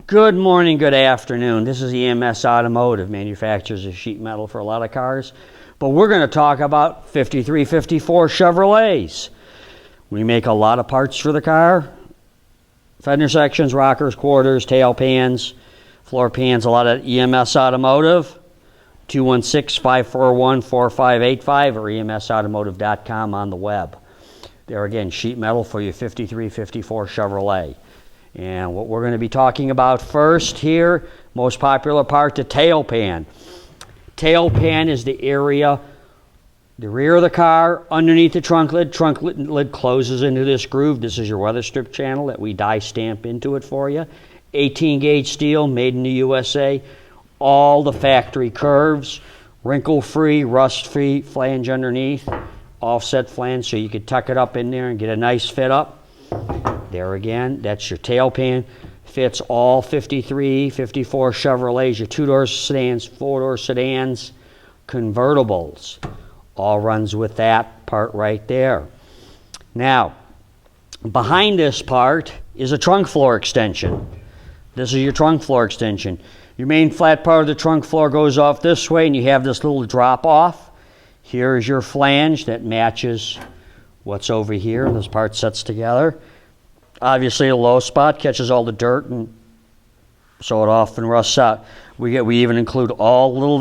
Good morning, good afternoon. This is EMS Automotive, manufacturers of sheet metal for a lot of cars. But we're going to talk about 53, 54 Chevrolets. We make a lot of parts for the car. Fender sections, rockers, quarters, tail pans, floor pans, a lot of EMS Automotive. 216-541-4585 or emsautomotive.com on the web. There again, sheet metal for your 53, 54 Chevrolet. And what we're going to be talking about first here, most popular part, the tail pan. Tail pan is the area, the rear of the car, underneath the trunk lid. Trunk lid closes into this groove. This is your weather strip channel that we die stamp into it for you. 18 gauge steel, made in the USA. All the factory curves, wrinkle-free, rust-free flange underneath. Offset flange so you could tuck it up in there and get a nice fit up. There again, that's your tail pan. Fits all 53, 54 Chevrolets, your two-door sedans, four-door sedans, convertibles. All runs with that part right there. Now, behind this part is a trunk floor extension. This is your trunk floor extension. Your main flat part of the trunk floor goes off this way, and you have this little drop off. Here is your flange that matches what's over here. This part sets together. Obviously, a low spot catches all the dirt, and so it often rusts out. We even include all little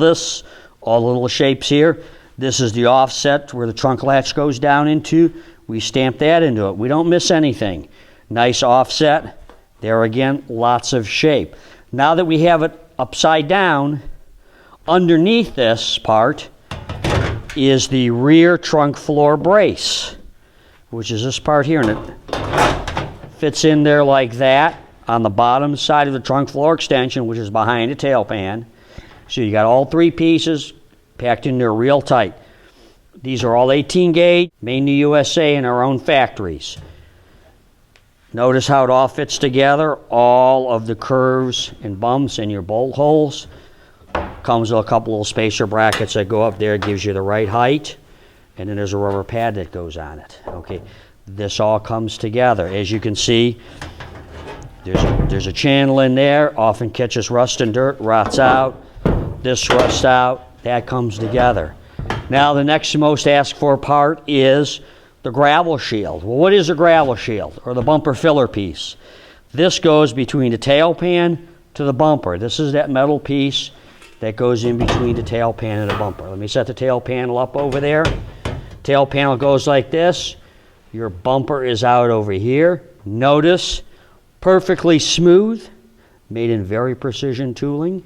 shapes here. This is the offset where the trunk latch goes down into. We stamp that into it. We don't miss anything. Nice offset. There again, lots of shape. Now that we have it upside down, underneath this part is the rear trunk floor brace, which is this part here, and it fits in there like that on the bottom side of the trunk floor extension, which is behind the tail pan. So you got all three pieces packed in there real tight. These are all 18 gauge, made in the USA in our own factories. Notice how it all fits together. All of the curves and bumps and your bolt holes. Comes with a couple little spacer brackets that go up there. It gives you the right height. And then there's a rubber pad that goes on it. Okay. This all comes together. As you can see, there's a channel in there. Often catches rust and dirt, rots out. This rusts out. That comes together. Now the next most asked for part is the gravel shield. Well, what is a gravel shield, or the bumper filler piece? This goes between the tail pan to the bumper. This is that metal piece that goes in between the tail pan and the bumper. Let me set the tail panel up over there. Tail panel goes like this. Your bumper is out over here. Notice, perfectly smooth, made in very precision tooling.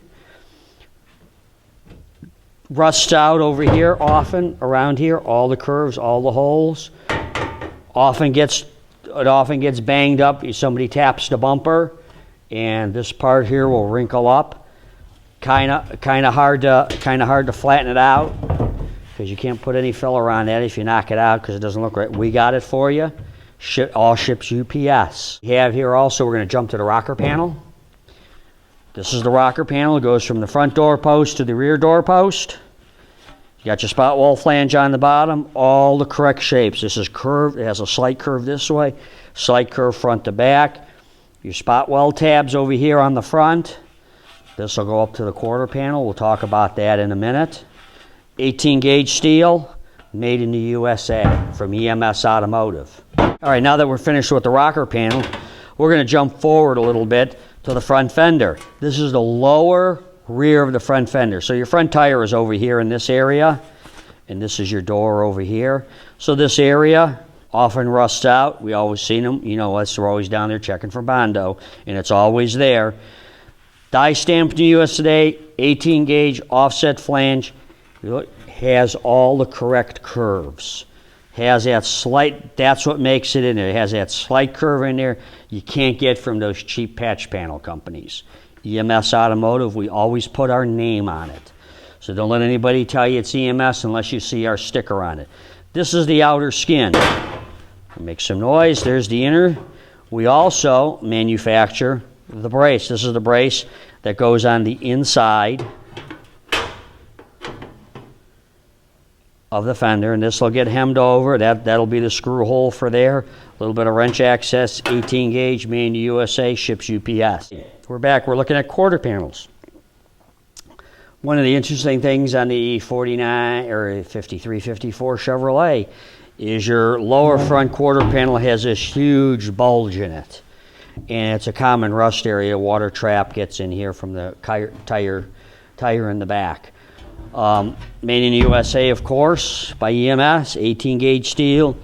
Rusts out over here often, around here, all the curves, all the holes. It often gets banged up if somebody taps the bumper, and this part here will wrinkle up. Kind of hard to flatten it out, because you can't put any filler on that if you knock it out, because it doesn't look right. We got it for you. All ships UPS. We have here also, we're going to jump to the rocker panel. This is the rocker panel. It goes from the front door post to the rear door post. You got your spot wall flange on the bottom. All the correct shapes. This is curved. It has a slight curve this way. Slight curve front to back. Your spot weld tabs over here on the front. This will go up to the quarter panel. We'll talk about that in a minute. 18 gauge steel, made in the USA from EMS Automotive. All right, now that we're finished with the rocker panel, we're going to jump forward a little bit to the front fender. This is the lower rear of the front fender. So your front tire is over here in this area, and this is your door over here. So this area often rusts out. We always seen them. You know us, we're always down there checking for Bondo, and it's always there. Die stamped in the US today, 18 gauge offset flange. Has all the correct curves. Has that slight, that's what makes it in there. It has that slight curve in there you can't get from those cheap patch panel companies. EMS Automotive, we always put our name on it. So don't let anybody tell you it's EMS unless you see our sticker on it. This is the outer skin. Make some noise. There's the inner. We also manufacture the brace. This is the brace that goes on the inside of the fender, and this will get hemmed over. That'll be the screw hole for there. A little bit of wrench access, 18 gauge, made in the USA, ships UPS. We're back, we're looking at quarter panels. One of the interesting things on the 49 or 53, 54 Chevrolet is your lower front quarter panel has this huge bulge in it. And it's a common rust area. Water trap gets in here from the tire in the back. Made in the USA, of course, by EMS, 18 gauge steel.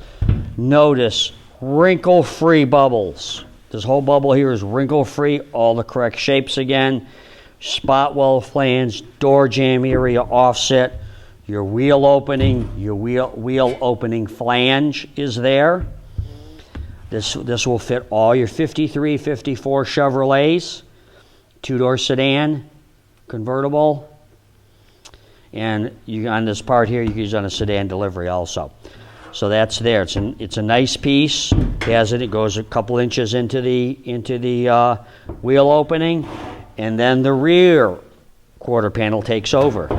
Notice wrinkle-free bubbles. This whole bubble here is wrinkle-free, all the correct shapes again. Spot weld flange, door jamb area offset. Your wheel opening, your wheel opening flange is there. This will fit all your 53, 54 Chevrolets, two-door sedan, convertible. And on this part here, you can use on a sedan delivery also. So that's there. It's a nice piece. It goes a couple inches into the wheel opening, and then the rear quarter panel takes over.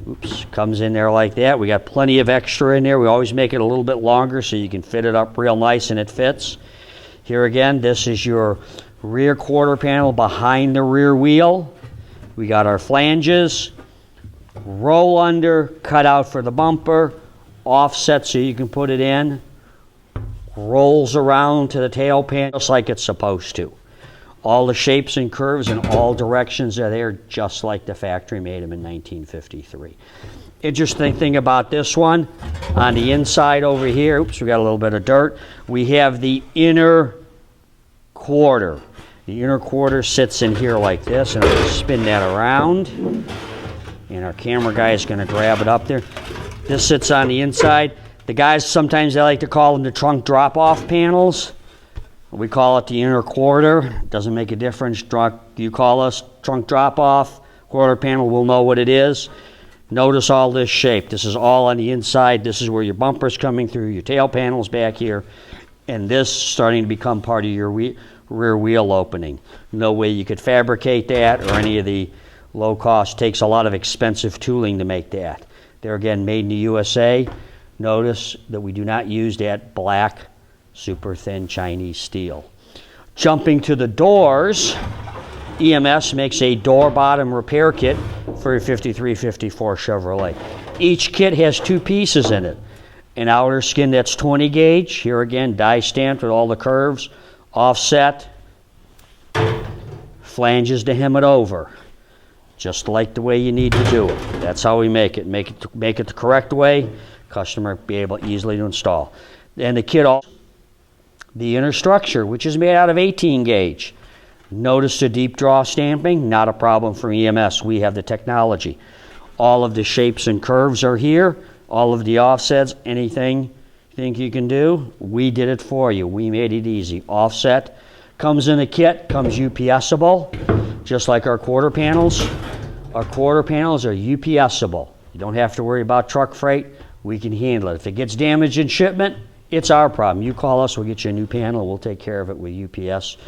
Oops, comes in there like that. We got plenty of extra in there. We always make it a little bit longer so you can fit it up real nice and it fits. Here again, this is your rear quarter panel behind the rear wheel. We got our flanges. Roll under, cut out for the bumper, offset so you can put it in, rolls around to the tail pan just like it's supposed to. All the shapes and curves in all directions are there just like the factory made them in 1953. Interesting thing about this one, on the inside over here, oops, we got a little bit of dirt, we have the inner quarter. The inner quarter sits in here like this, and I'm going to spin that around. And our camera guy is going to grab it up there. This sits on the inside. The guys, sometimes they like to call them the trunk drop-off panels. We call it the inner quarter. Doesn't make a difference. You call us trunk drop-off, quarter panel, we'll know what it is. Notice all this shape. This is all on the inside. This is where your bumper's coming through, your tail panel's back here, and this starting to become part of your rear wheel opening. No way you could fabricate that or any of the low cost. Takes a lot of expensive tooling to make that. They're again made in the USA. Notice that we do not use that black super thin Chinese steel. Jumping to the doors, EMS makes a door bottom repair kit for a 53, 54 Chevrolet. Each kit has two pieces in it. An outer skin that's 20 gauge, here again die stamped with all the curves, offset, flanges to hem it over. Just like the way you need to do it. That's how we make it. Make it the correct way. Customer be able easily to install. And the kit, the inner structure, which is made out of 18 gauge. Notice the deep draw stamping. Not a problem for EMS. We have the technology. All of the shapes and curves are here. All of the offsets. Anything you think you can do, we did it for you. We made it easy. Offset comes in a kit. Comes UPSable. Just like our quarter panels. Our quarter panels are UPSable. You don't have to worry about truck freight. We can handle it. If it gets damaged in shipment, it's our problem. You call us, we'll get you a new panel. We'll take care of it with UPS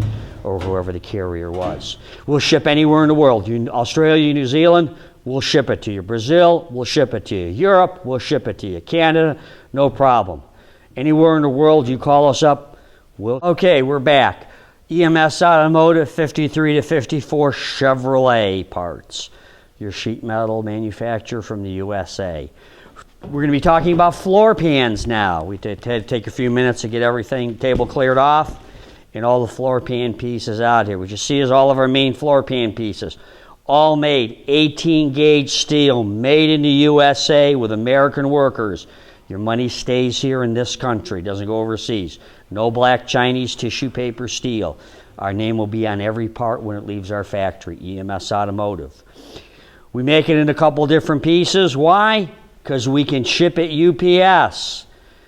or whoever the carrier was. We'll ship anywhere in the world. Australia, New Zealand, we'll ship it to you. Brazil, we'll ship it to you. Europe, we'll ship it to you. Canada, no problem. Anywhere in the world, you call us up, Okay, we're back. EMS Automotive 53 to 54 Chevrolet parts. Your sheet metal manufacturer from the USA. We're going to be talking about floor pans now. We had to take a few minutes to get everything table cleared off and all the floor pan pieces out here. What you see is all of our main floor pan pieces. All made 18 gauge steel, made in the USA with American workers. Your money stays here in this country, doesn't go overseas. No black Chinese tissue paper steel. Our name will be on every part when it leaves our factory, EMS Automotive. We make it in a couple different pieces. Why? Because we can ship it UPS.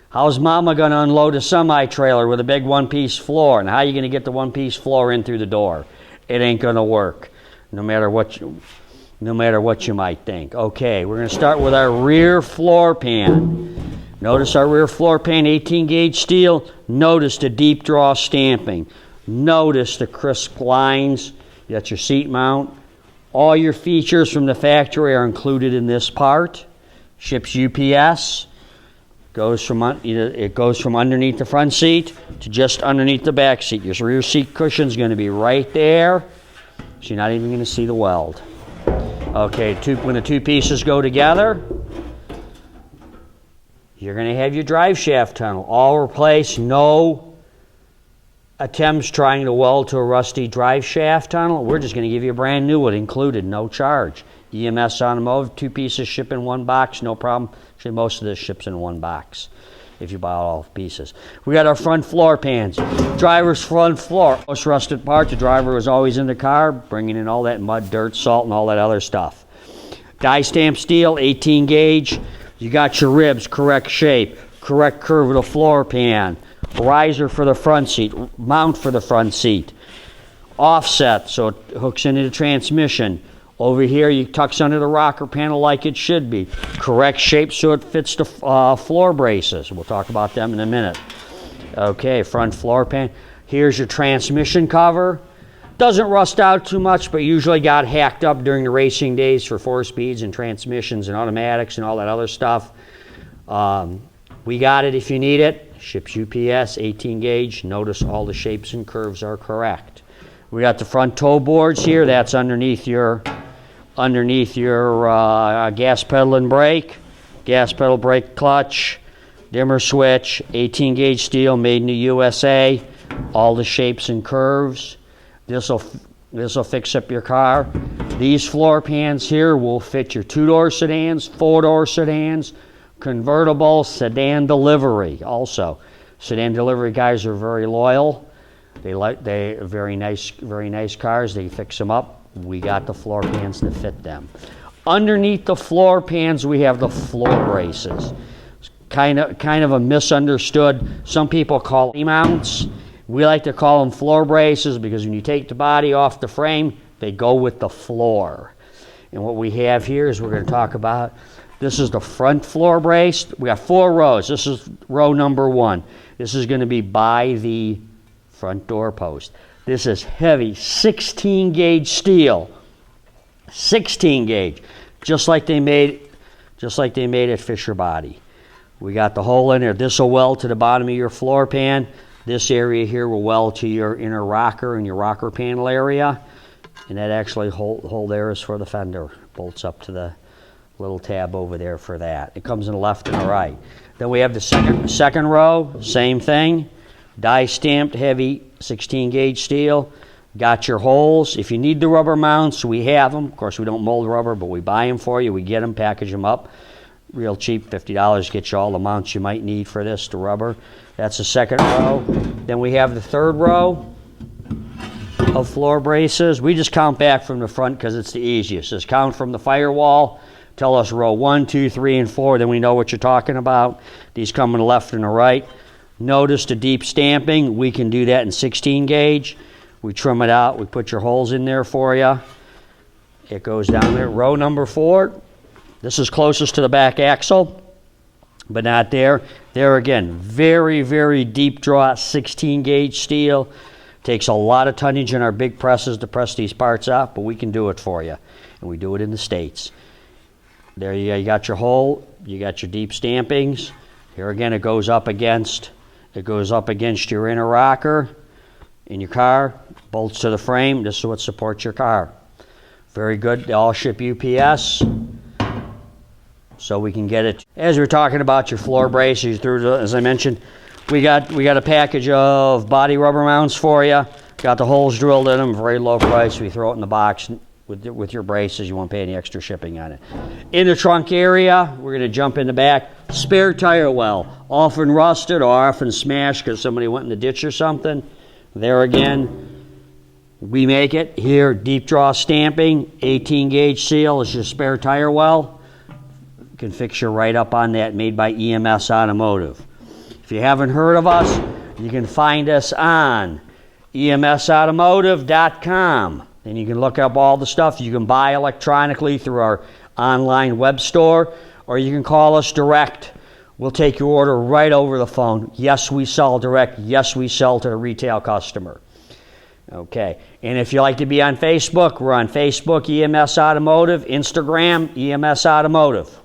How's mama going to unload a semi-trailer with a big one-piece floor? And how are you going to get the one-piece floor in through the door? It ain't going to work, no matter what you might think. Okay, we're going to start with our rear floor pan. Notice our rear floor pan, 18 gauge steel. Notice the deep draw stamping. Notice the crisp lines. That's your seat mount. All your features from the factory are included in this part. Ships UPS. It goes from underneath the front seat to just underneath the back seat. Your rear seat cushion is going to be right there, so you're not even going to see the weld. Okay, when the two pieces go together, you're going to have your drive shaft tunnel all replaced. No attempts trying to weld to a rusty drive shaft tunnel. We're just going to give you a brand new one included, no charge. EMS Automotive, 2 pieces ship in 1 box, no problem. Actually, most of this ships in 1 box if you buy all pieces. We got our front floor pans. Driver's front floor. Most rusted part, the driver was always in the car, bringing in all that mud, dirt, salt, and all that other stuff. Die stamp steel, 18 gauge. You got your ribs, correct shape, correct curve of the floor pan. Riser for the front seat, mount for the front seat. Offset, so it hooks into the transmission. Over here, you tucks under the rocker panel like it should be. Correct shape so it fits the floor braces. We'll talk about them in a minute. Okay, front floor pan. Here's your transmission cover. Doesn't rust out too much, but usually got hacked up during the racing days for 4 speeds and transmissions and automatics and all that other stuff. We got it if you need it. Ships UPS, 18 gauge. Notice all the shapes and curves are correct. We got the front toe boards here. That's underneath your gas pedal and brake, gas pedal, brake, clutch, dimmer switch, 18 gauge steel, made in the USA. All the shapes and curves. This will fix up your car. These floor pans here will fit your 2-door sedans, 4-door sedans, convertible, sedan delivery. Also, sedan delivery guys are very loyal. They very nice cars. They fix them up. We got the floor pans to fit them. Underneath the floor pans, we have the floor braces. It's kind of a misunderstood. Some people call them mounts. We like to call them floor braces because when you take the body off the frame, they go with the floor. And what we have here is we're going to talk about. This is the front floor brace. We got 4 rows. This is row number 1. This is going to be by the front door post. This is heavy 16 gauge steel. 16 gauge. Just like they made at Fisher Body. We got the hole in there. This will weld to the bottom of your floor pan. This area here will weld to your inner rocker and your rocker panel area. And that actually hole there is for the fender. Bolts up to the little tab over there for that. It comes in the left and the right. Then we have the second row, same thing. Die stamped heavy 16 gauge steel. Got your holes. If you need the rubber mounts, we have them. Of course, we don't mold rubber, but we buy them for you. We get them, package them up. Real cheap, $50 gets you all the mounts you might need for this, the rubber. That's the second row. Then we have the third row of floor braces. We just count back from the front because it's the easiest. Just count from the firewall. Tell us row 1, 2, 3, and 4. Then we know what you're talking about. These come on the left and the right. Notice the deep stamping. We can do that in 16 gauge. We trim it out. We put your holes in there for you. It goes down there. Row number 4. This is closest to the back axle, but not there. There again, very, very deep draw 16 gauge steel. Takes a lot of tonnage in our big presses to press these parts out, but we can do it for you. And we do it in the States. There you got your hole. You got your deep stampings. Here again, it goes up against your inner rocker in your car. Bolts to the frame. This is what supports your car. Very good. They all ship UPS. So we can get it. As we're talking about your floor braces, as I mentioned, we got a package of body rubber mounts for you. Got the holes drilled in them, very low price. We throw it in the box with your braces. You won't pay any extra shipping on it. In the trunk area, we're going to jump in the back. Spare tire well, often rusted or often smashed because somebody went in the ditch or something. There again, we make it. Here, deep draw stamping, 18 gauge seal is your spare tire well. Can fix you right up on that, made by EMS Automotive. If you haven't heard of us, you can find us on EMSautomotive.com. And you can look up all the stuff you can buy electronically through our online web store, or you can call us direct. We'll take your order right over the phone. Yes, we sell direct. Yes, we sell to the retail customer. Okay. And if you like to be on Facebook, we're on Facebook, EMS Automotive, Instagram, EMS Automotive.